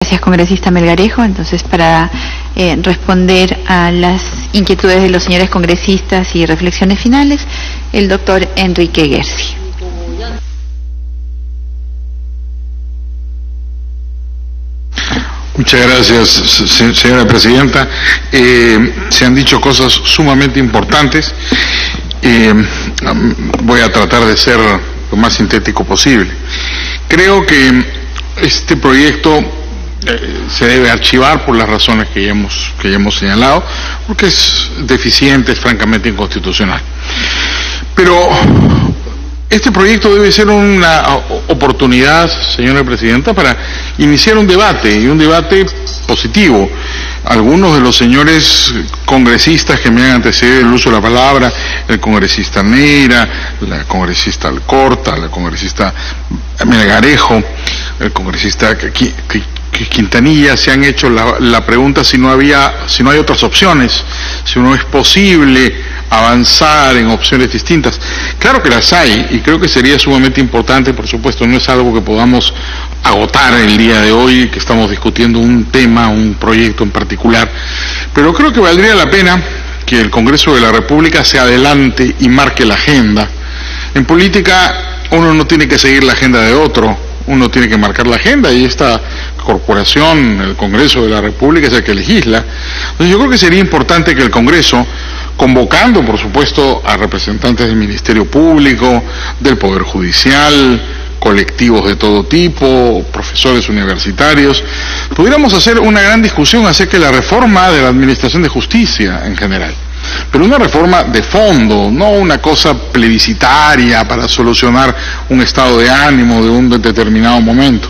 Gracias, congresista Melgarejo. Entonces, para responder a las inquietudes de los señores congresistas y reflexiones finales, el doctor Enrique Gersi. Muchas gracias, señora presidenta. Se han dicho cosas sumamente importantes. Voy a tratar de ser lo más sintético posible. Creo que este proyecto se debe archivar por las razones que ya hemos señalado, porque es deficiente, es francamente inconstitucional. Pero este proyecto debe ser una oportunidad, señora presidenta, para iniciar un debate, y un debate positivo. Algunos de los señores congresistas que me han antecedido en el uso de la palabra, el congresista Neira, la congresista Alcorta, la congresista Melgarejo, el congresista Quintanilla, se han hecho la pregunta si no hay otras opciones, si no es posible avanzar en opciones distintas. Claro que las hay, y creo que sería sumamente importante. Por supuesto, no es algo que podamos agotar el día de hoy, que estamos discutiendo un tema, un proyecto en particular, pero creo que valdría la pena que el Congreso de la República se adelante y marque la agenda. En política uno no tiene que seguir la agenda de otro, uno tiene que marcar la agenda, y esta corporación, el Congreso de la República, es el que legisla. Entonces yo creo que sería importante que el Congreso, convocando por supuesto a representantes del Ministerio Público, del Poder Judicial, colectivos de todo tipo, profesores universitarios, pudiéramos hacer una gran discusión acerca de la reforma de la Administración de Justicia en general. Pero una reforma de fondo, no una cosa plebiscitaria para solucionar un estado de ánimo de un determinado momento.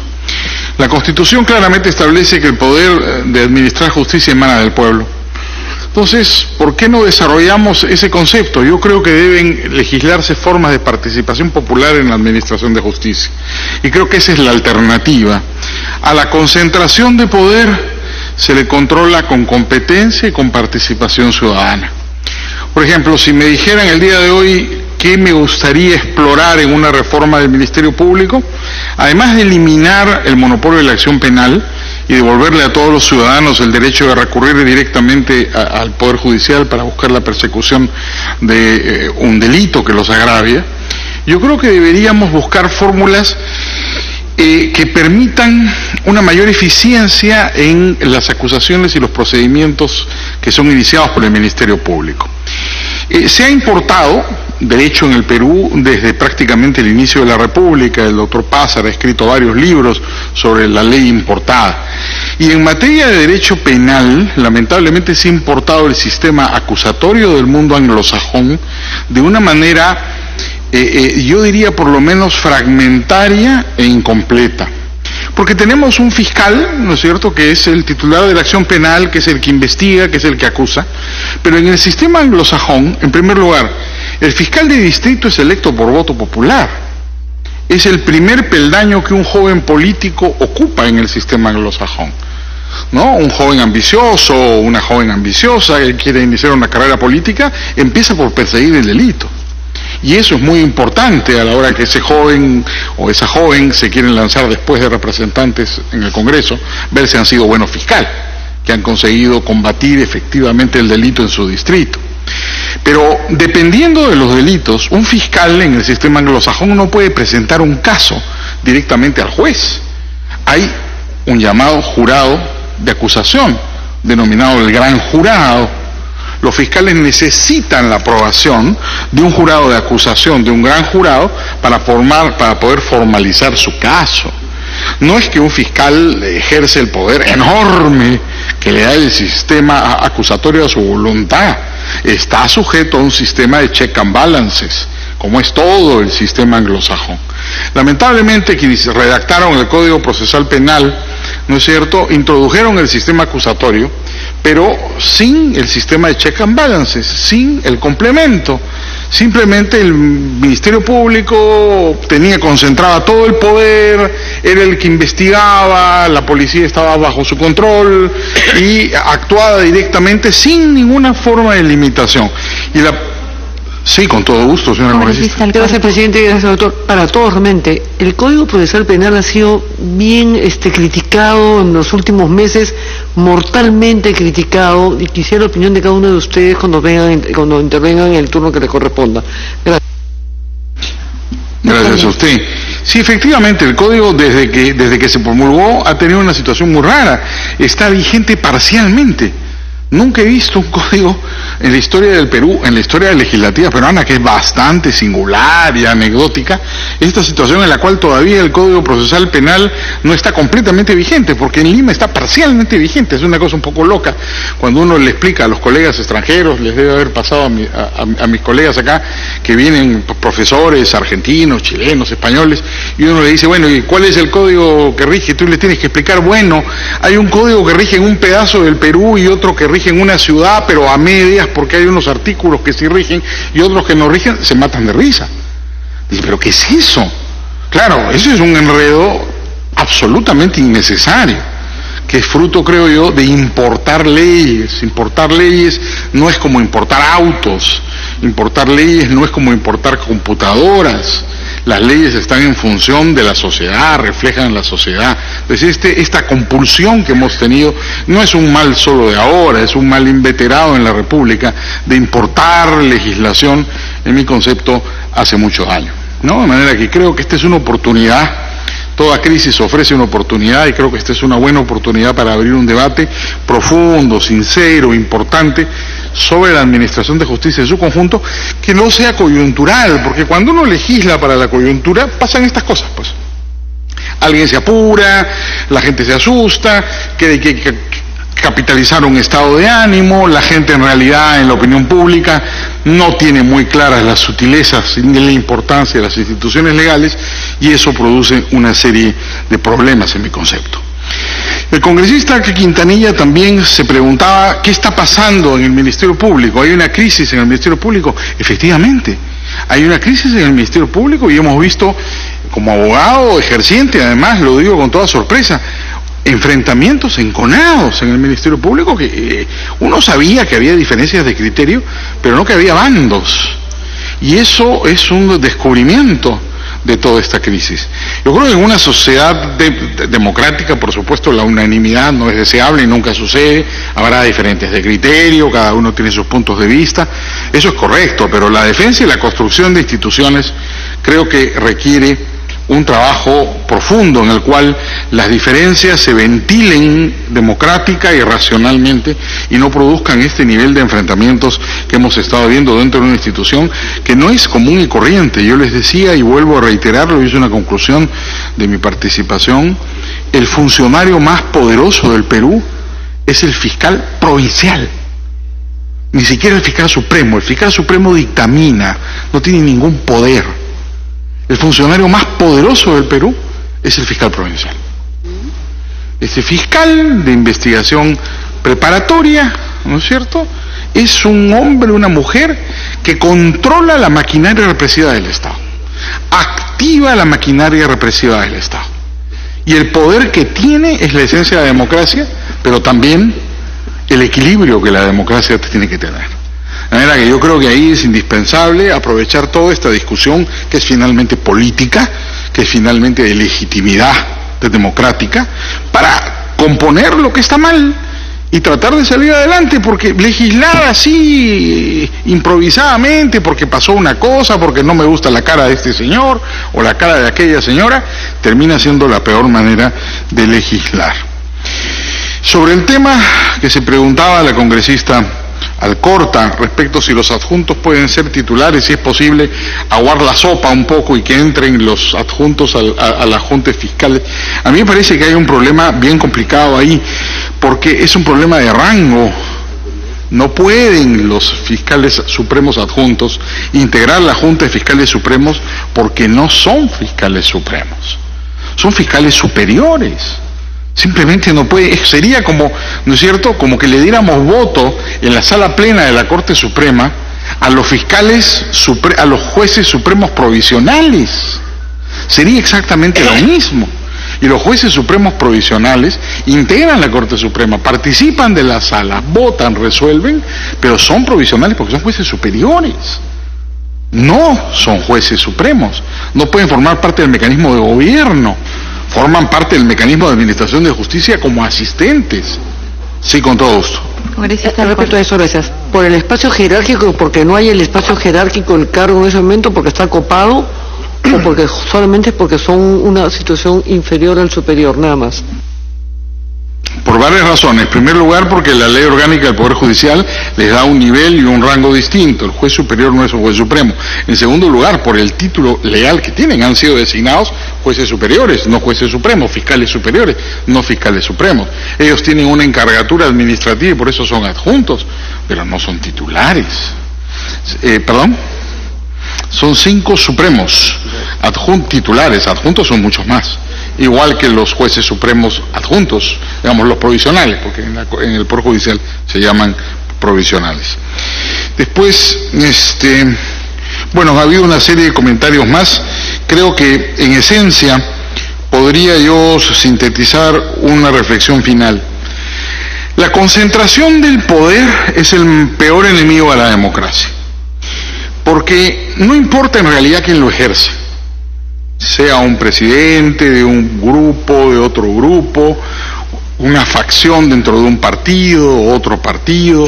La Constitución claramente establece que el poder de administrar justicia emana del pueblo. Entonces, ¿por qué no desarrollamos ese concepto? Yo creo que deben legislarse formas de participación popular en la administración de justicia. Y creo que esa es la alternativa. A la concentración de poder se le controla con competencia y con participación ciudadana. Por ejemplo, si me dijeran el día de hoy qué me gustaría explorar en una reforma del Ministerio Público, además de eliminar el monopolio de la acción penal y devolverle a todos los ciudadanos el derecho de recurrir directamente al Poder Judicial para buscar la persecución de un delito que los agravia, yo creo que deberíamos buscar fórmulas que permitan una mayor eficiencia en las acusaciones y los procedimientos que son iniciados por el Ministerio Público. Se ha importado, de hecho, en el Perú, desde prácticamente el inicio de la República. El doctor Pázar ha escrito varios libros sobre la ley importada. Y en materia de derecho penal, lamentablemente se ha importado el sistema acusatorio del mundo anglosajón de una manera, yo diría por lo menos fragmentaria e incompleta. Porque tenemos un fiscal, ¿no es cierto?, que es el titular de la acción penal, que es el que investiga, que es el que acusa, pero en el sistema anglosajón, en primer lugar, el fiscal de distrito es electo por voto popular. Es el primer peldaño que un joven político ocupa en el sistema anglosajón, ¿no? Un joven ambicioso o una joven ambiciosa que quiere iniciar una carrera política, empieza por perseguir el delito. Y eso es muy importante a la hora que ese joven o esa joven se quieren lanzar después de representantes en el Congreso, ver si han sido buenos fiscales, que han conseguido combatir efectivamente el delito en su distrito. Pero dependiendo de los delitos, un fiscal en el sistema anglosajón no puede presentar un caso directamente al juez. Hay un llamado jurado de acusación, denominado el gran jurado. Los fiscales necesitan la aprobación de un jurado de acusación, de un gran jurado, para poder formalizar su caso. No es que un fiscal ejerce el poder enorme que le da el sistema acusatorio a su voluntad. Está sujeto a un sistema de check and balances, como es todo el sistema anglosajón. Lamentablemente, quienes redactaron el Código Procesal Penal, ¿no es cierto?, introdujeron el sistema acusatorio, pero sin el sistema de check and balances, sin el complemento. Simplemente el Ministerio Público concentraba todo el poder, era el que investigaba, la policía estaba bajo su control y actuaba directamente sin ninguna forma de limitación. Y Sí, con todo gusto, señora congresista. Gracias, presidente, gracias, doctor. Para todos, realmente, el Código Procesal Penal ha sido bien criticado en los últimos meses, mortalmente criticado, y quisiera la opinión de cada uno de ustedes cuando intervengan en el turno que les corresponda. Gracias. Gracias a usted. Sí, efectivamente, el código desde que se promulgó ha tenido una situación muy rara. Está vigente parcialmente. Nunca he visto un código en la historia del Perú, en la historia legislativa peruana, que es bastante singular y anecdótica, esta situación en la cual todavía el Código Procesal Penal no está completamente vigente, porque en Lima está parcialmente vigente. Es una cosa un poco loca. Cuando uno le explica a los colegas extranjeros, les debe haber pasado a mis colegas acá, que vienen profesores argentinos, chilenos, españoles, y uno le dice, bueno, ¿y cuál es el código que rige? Tú les tienes que explicar, bueno, hay un código que rige en un pedazo del Perú y otro que rige en una ciudad, pero a medias, porque hay unos artículos que sí rigen y otros que no rigen, se matan de risa. Dice, ¿pero qué es eso? Claro, eso es un enredo absolutamente innecesario, que es fruto, creo yo, de importar leyes. Importar leyes no es como importar autos, importar leyes no es como importar computadoras. Las leyes están en función de la sociedad, reflejan la sociedad. Entonces esta compulsión que hemos tenido no es un mal solo de ahora, es un mal inveterado en la República de importar legislación, en mi concepto, hace muchos años, ¿no? De manera que creo que esta es una oportunidad. Toda crisis ofrece una oportunidad y creo que esta es una buena oportunidad para abrir un debate profundo, sincero, importante sobre la administración de justicia en su conjunto, que no sea coyuntural, porque cuando uno legisla para la coyuntura pasan estas cosas, pues. Alguien se apura, la gente se asusta, que capitalizar un estado de ánimo, la gente en realidad en la opinión pública no tiene muy claras las sutilezas ni la importancia de las instituciones legales, y eso produce una serie de problemas en mi concepto. El congresista Quintanilla también se preguntaba qué está pasando en el Ministerio Público. ¿Hay una crisis en el Ministerio Público? Efectivamente, hay una crisis en el Ministerio Público y hemos visto, como abogado ejerciente, además, lo digo con toda sorpresa, enfrentamientos enconados en el Ministerio Público, que uno sabía que había diferencias de criterio, pero no que había bandos. Y eso es un descubrimiento de toda esta crisis. Yo creo que en una sociedad democrática, por supuesto, la unanimidad no es deseable y nunca sucede, habrá diferentes de criterio, cada uno tiene sus puntos de vista, eso es correcto, pero la defensa y la construcción de instituciones creo que requiere un trabajo profundo en el cual las diferencias se ventilen democrática y racionalmente y no produzcan este nivel de enfrentamientos que hemos estado viendo dentro de una institución que no es común y corriente. Yo les decía, y vuelvo a reiterarlo, y es una conclusión de mi participación, el funcionario más poderoso del Perú es el fiscal provincial. Ni siquiera el fiscal supremo dictamina, no tiene ningún poder. El funcionario más poderoso del Perú es el fiscal provincial. Este fiscal de investigación preparatoria, ¿no es cierto?, es un hombre, una mujer que controla la maquinaria represiva del Estado, activa la maquinaria represiva del Estado. Y el poder que tiene es la esencia de la democracia, pero también el equilibrio que la democracia tiene que tener. De manera que yo creo que ahí es indispensable aprovechar toda esta discusión que es finalmente política, que es finalmente de legitimidad democrática, para componer lo que está mal y tratar de salir adelante, porque legislar así improvisadamente, porque pasó una cosa, porque no me gusta la cara de este señor o la cara de aquella señora, termina siendo la peor manera de legislar. Sobre el tema que se preguntaba la congresista Alcorta, respecto si los adjuntos pueden ser titulares, si es posible aguar la sopa un poco y que entren los adjuntos a las juntas fiscales. A mí me parece que hay un problema bien complicado ahí, porque es un problema de rango. No pueden los fiscales supremos adjuntos integrar la Junta de Fiscales Supremos porque no son fiscales supremos, son fiscales superiores. Simplemente no puede, sería como, ¿no es cierto?, como que le diéramos voto en la sala plena de la Corte Suprema a los fiscales, a los jueces supremos provisionales. Sería exactamente lo mismo. Y los jueces supremos provisionales integran la Corte Suprema, participan de la sala, votan, resuelven, pero son provisionales porque son jueces superiores. no son jueces supremos, no pueden formar parte del mecanismo de gobierno, forman parte del mecanismo de administración de justicia como asistentes. Sí, con todo gusto. Respecto a eso, gracias. ¿Por el espacio jerárquico, porque no hay el espacio jerárquico del cargo en ese momento, porque está copado, o porque solamente porque son una situación inferior al superior, nada más? Por varias razones. En primer lugar, porque la ley orgánica del Poder Judicial les da un nivel y un rango distinto. El juez superior no es un juez supremo. En segundo lugar, por el título legal que tienen. Han sido designados jueces superiores, no jueces supremos, fiscales superiores, no fiscales supremos. Ellos tienen una encargatura administrativa y por eso son adjuntos, pero no son titulares. Son 5 supremos, titulares, adjuntos son muchos más. Igual que los jueces supremos adjuntos, digamos los provisionales, porque en el Poder Judicial se llaman provisionales. Después, ha habido una serie de comentarios más. Creo que en esencia podría yo sintetizar una reflexión final. La concentración del poder es el peor enemigo de la democracia, porque no importa en realidad quién lo ejerce, sea un presidente de un grupo, de otro grupo, una facción dentro de un partido, otro partido.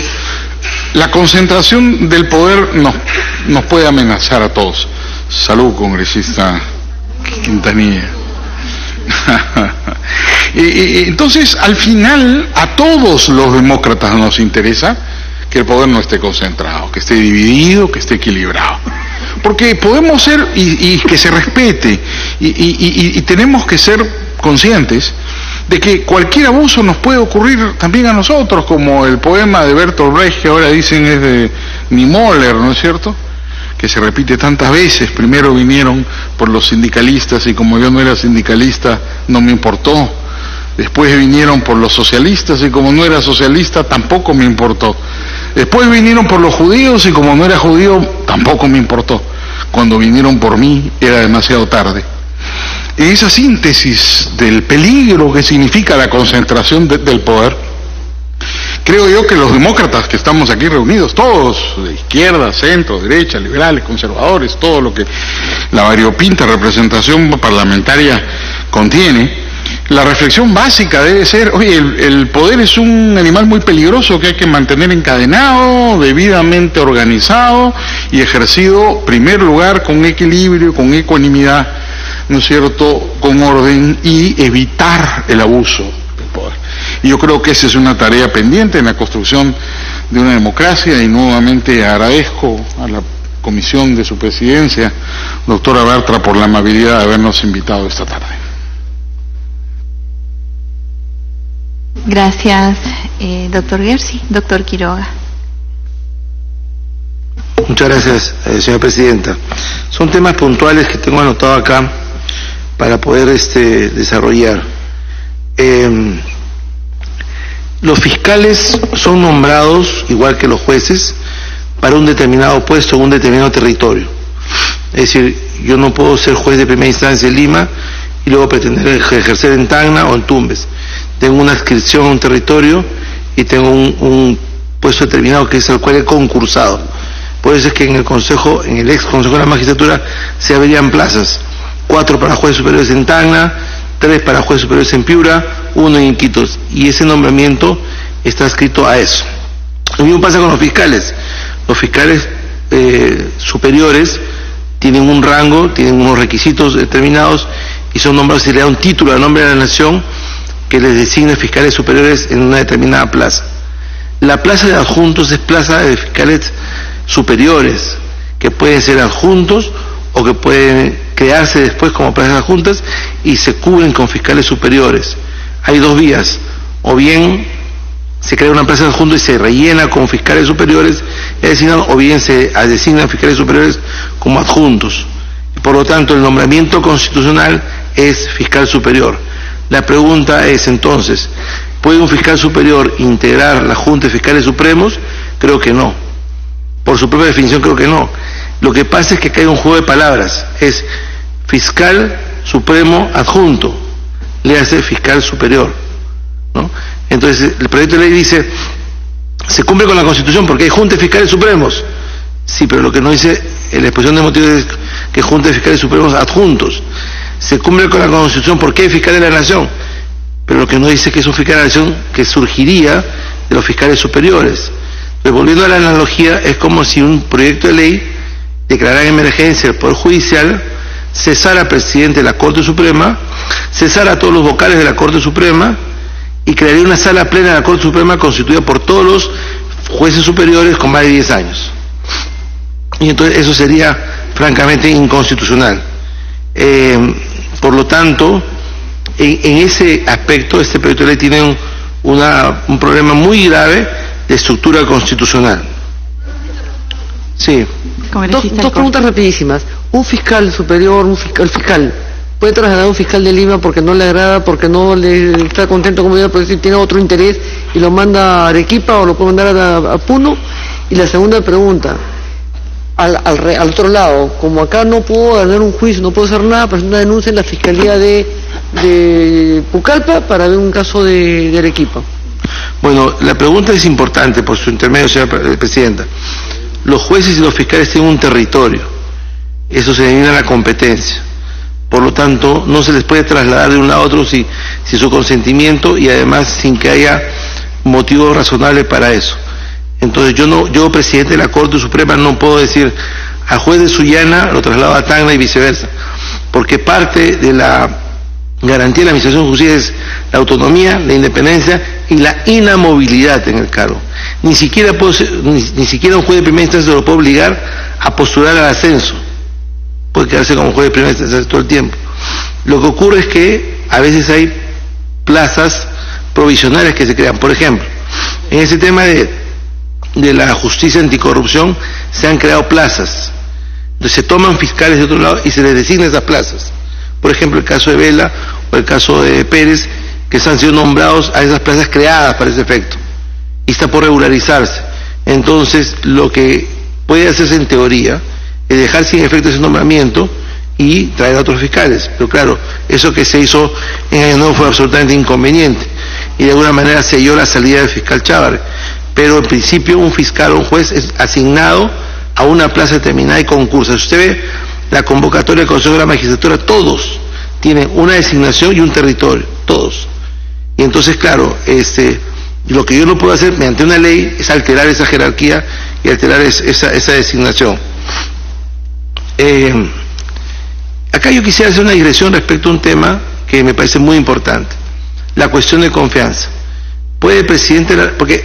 La concentración del poder nos puede amenazar a todos. Salud, congresista Quintanilla. Entonces, al final, a todos los demócratas nos interesa que el poder no esté concentrado, que esté dividido, que esté equilibrado. Porque podemos ser, y que se respete, y tenemos que ser conscientes de que cualquier abuso nos puede ocurrir también a nosotros, como el poema de Bertolt Brecht, que ahora dicen es de Niemöller, ¿no es cierto?, que se repite tantas veces. Primero vinieron por los sindicalistas y como yo no era sindicalista no me importó. Después vinieron por los socialistas y como no era socialista tampoco me importó. Después vinieron por los judíos y como no era judío tampoco me importó. Cuando vinieron por mí era demasiado tarde. En esa síntesis del peligro que significa la concentración del poder, creo yo que los demócratas que estamos aquí reunidos, todos, de izquierda, centro, derecha, liberales, conservadores, todo lo que la variopinta representación parlamentaria contiene, la reflexión básica debe ser, oye, el poder es un animal muy peligroso que hay que mantener encadenado, debidamente organizado y ejercido, en primer lugar, con equilibrio, con ecuanimidad, ¿no es cierto?, con orden, y evitar el abuso del poder. Y yo creo que esa es una tarea pendiente en la construcción de una democracia, y nuevamente agradezco a la comisión de su presidencia, doctora Bartra, por la amabilidad de habernos invitado esta tarde. Gracias, doctor Gersi. Doctor Quiroga. Muchas gracias, señora presidenta. Son temas puntuales que tengo anotado acá para poder desarrollar. Los fiscales son nombrados, igual que los jueces, para un determinado puesto en un determinado territorio. Es decir, yo no puedo ser juez de primera instancia en Lima y luego pretender ejercer en Tacna o en Tumbes. Tengo una adscripción a un territorio y tengo un puesto determinado que es al cual he concursado. Por eso es que en el ex Consejo de la Magistratura se abrían plazas, 4 para jueces superiores en Tacna, 3 para jueces superiores en Piura, 1 en Iquitos, y ese nombramiento está adscrito a eso. Lo mismo pasa con los fiscales. Los fiscales superiores tienen un rango, tienen unos requisitos determinados y son nombrados, se le da un título al nombre de la nación que les designa fiscales superiores en una determinada plaza. La plaza de adjuntos es plaza de fiscales superiores, que pueden ser adjuntos o que pueden crearse después como plazas adjuntas y se cubren con fiscales superiores. Hay 2 vías, o bien se crea una plaza de adjunto y se rellena con fiscales superiores designados, o bien se designan fiscales superiores como adjuntos. Por lo tanto, el nombramiento constitucional es fiscal superior. La pregunta es entonces, ¿puede un fiscal superior integrar la Junta de Fiscales Supremos? Creo que no. Por su propia definición creo que no. Lo que pasa es que hay un juego de palabras. Es fiscal supremo adjunto, le hace fiscal superior, ¿no? Entonces el proyecto de ley dice, se cumple con la Constitución porque hay Junta de Fiscales Supremos. Sí, pero lo que no dice la exposición de motivos es que Junta de Fiscales Supremos adjuntos. Se cumple con la Constitución porque hay fiscal de la Nación, pero lo que no dice que es un fiscal de la Nación que surgiría de los fiscales superiores. Entonces, volviendo a la analogía, es como si un proyecto de ley declarara emergencia el Poder Judicial, cesara al presidente de la Corte Suprema, cesara a todos los vocales de la Corte Suprema y crearía una sala plena de la Corte Suprema constituida por todos los jueces superiores con más de 10 años. Y entonces eso sería francamente inconstitucional. Por lo tanto, en ese aspecto, este proyecto de ley tiene un problema muy grave de estructura constitucional. Sí. Dos preguntas rapidísimas. Un fiscal superior, fiscal, ¿puede trasladar a un fiscal de Lima porque no le agrada, porque no le está contento como yo, porque si tiene otro interés y lo manda a Arequipa o lo puede mandar a Puno? Y la segunda pregunta, al otro lado, como acá no puedo ganar un juicio, no puedo hacer nada, presento una denuncia en la Fiscalía de Pucallpa para ver un caso de Arequipa. Bueno, la pregunta es importante por su intermedio, señora Presidenta. Los jueces y los fiscales tienen un territorio, eso se denomina la competencia. Por lo tanto, no se les puede trasladar de un lado a otro sin su consentimiento y además sin que haya motivos razonables para eso. Entonces yo presidente de la Corte Suprema no puedo decir al juez de Sullana lo traslado a Tacna y viceversa, porque parte de la garantía de la administración de justicia es la autonomía, la independencia y la inamovilidad en el cargo. Ni siquiera un juez de primera instancia lo puede obligar a postular al ascenso, puede quedarse como juez de primera instancia todo el tiempo. Lo que ocurre es que a veces hay plazas provisionales que se crean. Por ejemplo, en ese tema de la justicia anticorrupción se han creado plazas, entonces se toman fiscales de otro lado y se les designa esas plazas. Por ejemplo, el caso de Vela o el caso de Pérez, que se han sido nombrados a esas plazas creadas para ese efecto y está por regularizarse. Entonces, lo que puede hacerse en teoría es dejar sin efecto ese nombramiento y traer a otros fiscales. Pero claro, eso que se hizo en Año Nuevo fue absolutamente inconveniente y de alguna manera selló la salida del fiscal Chávarri. Pero en principio un fiscal o un juez es asignado a una plaza determinada y concursa. Si usted ve la convocatoria del Consejo de la Magistratura, todos tienen una designación y un territorio, todos. Y entonces, claro, lo que yo no puedo hacer mediante una ley es alterar esa jerarquía y alterar esa designación. Acá yo quisiera hacer una digresión respecto a un tema que me parece muy importante, la cuestión de confianza. Puede el presidente, porque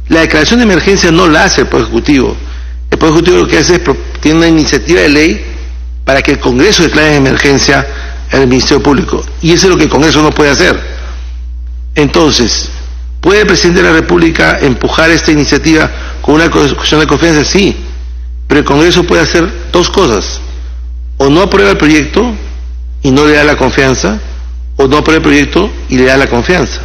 la declaración de emergencia no la hace el Poder Ejecutivo. El Poder Ejecutivo lo que hace es tiene una iniciativa de ley para que el Congreso declare en emergencia al Ministerio Público. Y eso es lo que el Congreso no puede hacer. Entonces, ¿puede el presidente de la República empujar esta iniciativa con una cuestión de confianza? Sí. Pero el Congreso puede hacer dos cosas. O no aprueba el proyecto y no le da la confianza, o no aprueba el proyecto y le da la confianza.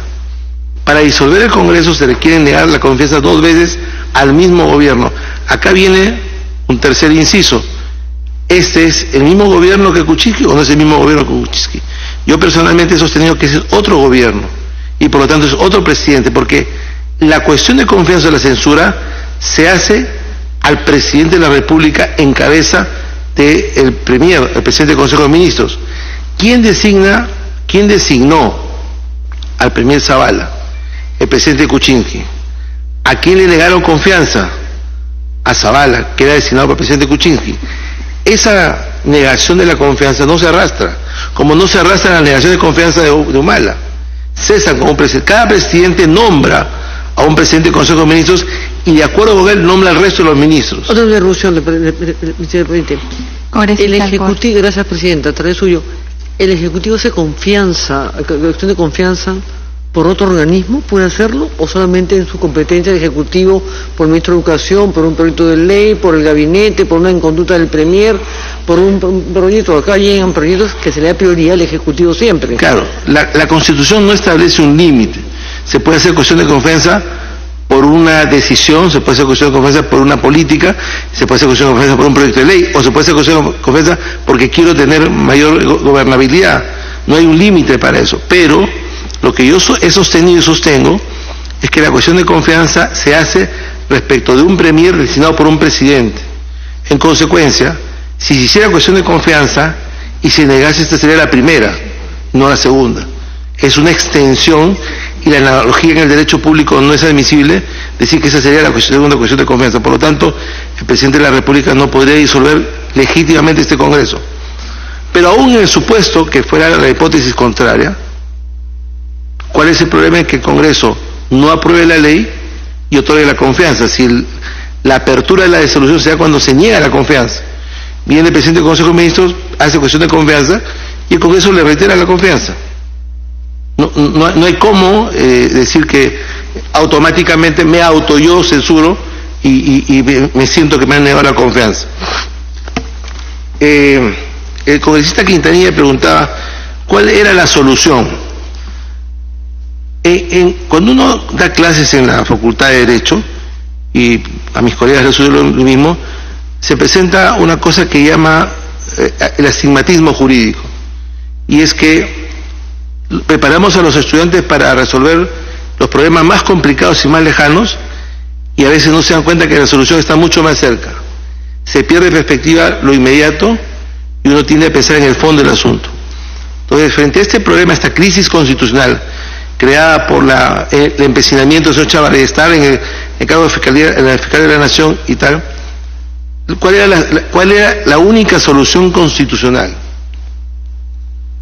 Para disolver el Congreso se le quiere negar la confianza 2 veces al mismo gobierno. Acá viene un tercer inciso. ¿Este es el mismo gobierno que Kuczynski o no es el mismo gobierno que Kuczynski? Yo personalmente he sostenido que ese es otro gobierno y por lo tanto es otro presidente, porque la cuestión de confianza de la censura se hace al presidente de la República en cabeza del premier, el presidente del Consejo de Ministros. ¿Quién designó al premier Zavala? El presidente Kuczynski. ¿A quién le negaron confianza? A Zavala, que era designado por el presidente Kuczynski. Esa negación de la confianza no se arrastra, como no se arrastra la negación de confianza de Humala. Cesan como presidente. Cada presidente nombra a un presidente del Consejo de Ministros y de acuerdo con él nombra al resto de los ministros. Otra interrupción, vicepresidente. El Ejecutivo, gracias Presidenta, a través suyo, ¿el Ejecutivo hace confianza, cuestión de confianza por otro organismo? ¿Puede hacerlo? ¿O solamente en su competencia el Ejecutivo, por el Ministro de Educación, por un proyecto de ley, por el gabinete, por una inconducta del Premier, por un proyecto? Acá llegan proyectos que se le da prioridad al Ejecutivo siempre. Claro, la Constitución no establece un límite. Se puede hacer cuestión de confianza por una decisión, se puede hacer cuestión de confianza por una política, se puede hacer cuestión de confianza por un proyecto de ley, o se puede hacer cuestión de confianza porque quiero tener mayor gobernabilidad. No hay un límite para eso, pero lo que yo he sostenido y sostengo es que la cuestión de confianza se hace respecto de un premier designado por un presidente. En consecuencia, si se hiciera cuestión de confianza y se negase, esta sería la primera, no la segunda. Es una extensión y la analogía en el derecho público no es admisible decir que esa sería la segunda cuestión de confianza. Por lo tanto, el presidente de la República no podría disolver legítimamente este Congreso. Pero aún en el supuesto que fuera la hipótesis contraria, ¿cuál es el problema en que el Congreso no apruebe la ley y otorgue la confianza? Si la apertura de la disolución se da cuando se niega la confianza. Viene el presidente del Consejo de Ministros, hace cuestión de confianza y el Congreso le reitera la confianza. No hay cómo decir que automáticamente yo censuro y me siento que me han negado la confianza. El congresista Quintanilla preguntaba cuál era la solución. Cuando uno da clases en la Facultad de Derecho, y a mis colegas les sucede lo mismo, se presenta una cosa que llama el astigmatismo jurídico, y es que preparamos a los estudiantes para resolver los problemas más complicados y más lejanos, y a veces no se dan cuenta que la solución está mucho más cerca. Se pierde de perspectiva lo inmediato y uno tiende a pensar en el fondo del asunto. Entonces, frente a este problema, esta crisis constitucional creada por el empecinamiento del señor Chávarri de estar en el cargo de fiscalía, en la Fiscalía de la Nación y tal, ¿cuál era la única solución constitucional?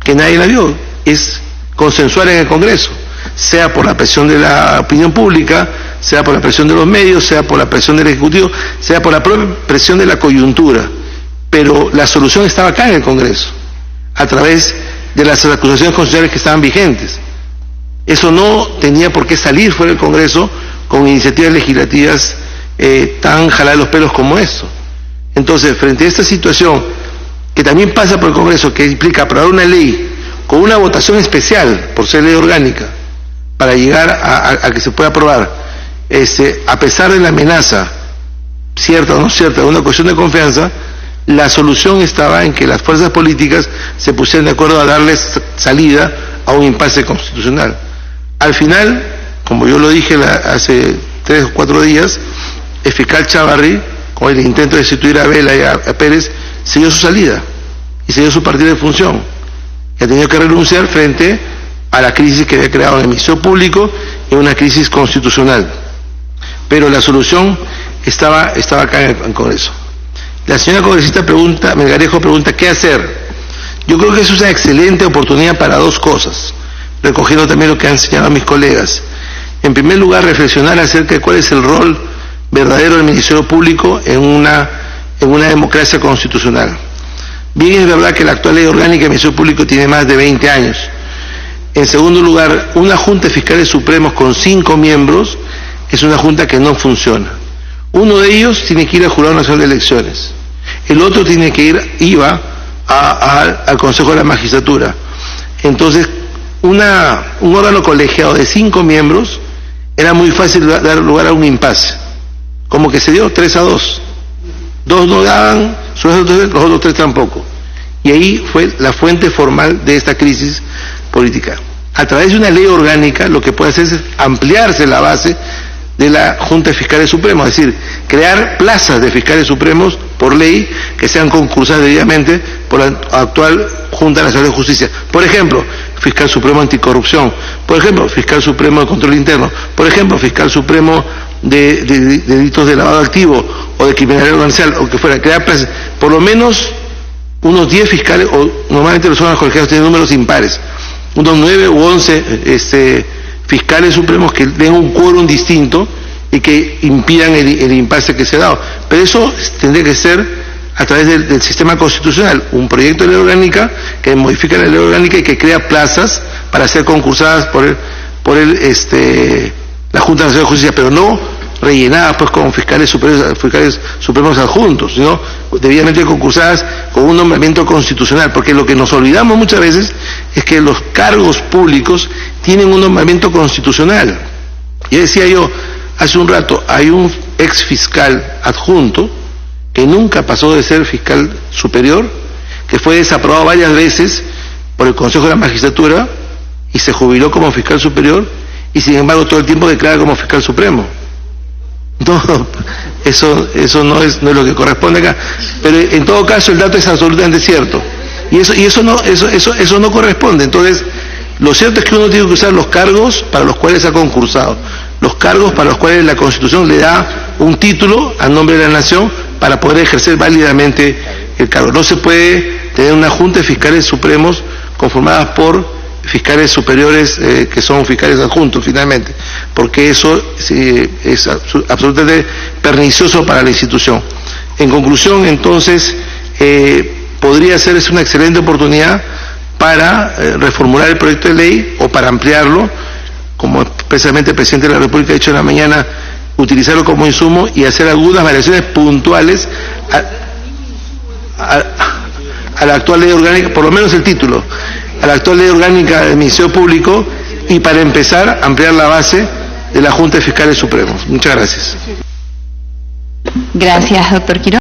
Que nadie la vio. Es consensuar en el Congreso, sea por la presión de la opinión pública, sea por la presión de los medios, sea por la presión del Ejecutivo, sea por la propia presión de la coyuntura. Pero la solución estaba acá en el Congreso, a través de las acusaciones constitucionales que estaban vigentes. Eso no tenía por qué salir fuera del Congreso con iniciativas legislativas tan jaladas los pelos como esto. Entonces, frente a esta situación, que también pasa por el Congreso, que implica aprobar una ley con una votación especial, por ser ley orgánica, para llegar a que se pueda aprobar, a pesar de la amenaza, cierta o no cierta, de una cuestión de confianza, la solución estaba en que las fuerzas políticas se pusieran de acuerdo a darles salida a un impasse constitucional. Al final, como yo lo dije hace 3 o 4 días, el fiscal Chávarri, con el intento de destituir a Vela y a Pérez, se dio su salida y se dio su partida de función. Y ha tenido que renunciar frente a la crisis que había creado en el Ministerio Público y una crisis constitucional. Pero la solución estaba acá en el Congreso. La señora congresista Melgarejo pregunta ¿qué hacer? Yo creo que eso es una excelente oportunidad para 2 cosas, recogiendo también lo que han señalado mis colegas. En primer lugar, reflexionar acerca de cuál es el rol verdadero del Ministerio Público en una democracia constitucional. Bien es verdad que la actual ley orgánica del Ministerio Público tiene más de 20 años. En segundo lugar, una Junta de Fiscales Supremos con 5 miembros es una junta que no funciona. Uno de ellos tiene que ir al Jurado Nacional de Elecciones. El otro tiene que iba al Consejo de la Magistratura. Entonces, un órgano colegiado de 5 miembros era muy fácil dar lugar a un impasse. Como que se dio 3-2. 2 no daban, los otros 3 tampoco. Y ahí fue la fuente formal de esta crisis política. A través de una ley orgánica, lo que puede hacer es ampliarse la base de la Junta de Fiscales Supremos, es decir, crear plazas de fiscales supremos por ley que sean concursadas debidamente por la actual Junta Nacional de Justicia. Por ejemplo, Fiscal Supremo Anticorrupción, por ejemplo, Fiscal Supremo de Control Interno, por ejemplo, Fiscal Supremo de delitos de lavado de activo o de criminalidad organizada, o que fuera, crear plazas, por lo menos unos 10 fiscales, o normalmente los órganos colegiados tienen números impares, unos 9 u 11 fiscales supremos que den un quórum distinto y que impidan el impasse que se ha dado. Pero eso tendría que ser a través del sistema constitucional, un proyecto de ley orgánica que modifica la ley orgánica y que crea plazas para ser concursadas por la Junta Nacional de Justicia, pero no rellenadas pues con fiscales supremos adjuntos, sino debidamente concursadas con un nombramiento constitucional, porque lo que nos olvidamos muchas veces es que los cargos públicos tienen un nombramiento constitucional. Y decía yo hace un rato, hay un ex fiscal adjunto que nunca pasó de ser fiscal superior, que fue desaprobado varias veces por el Consejo de la Magistratura y se jubiló como fiscal superior y sin embargo todo el tiempo declara como fiscal supremo. No, eso no es lo que corresponde acá. Pero en todo caso el dato es absolutamente cierto. Y eso no corresponde. Entonces, lo cierto es que uno tiene que usar los cargos para los cuales ha concursado, los cargos para los cuales la Constitución le da un título a nombre de la nación para poder ejercer válidamente el cargo. No se puede tener una junta de fiscales supremos conformadas por fiscales superiores que son fiscales adjuntos finalmente, porque eso es absolutamente pernicioso para la institución. En conclusión, entonces, podría ser una excelente oportunidad para reformular el proyecto de ley o para ampliarlo, como precisamente el presidente de la República ha dicho en la mañana, utilizarlo como insumo y hacer algunas variaciones puntuales a la actual ley orgánica, por lo menos el título, a la actual ley orgánica del Ministerio Público, y para empezar ampliar la base de la Junta de Fiscales Supremos. Muchas gracias. Gracias, doctor Quirós.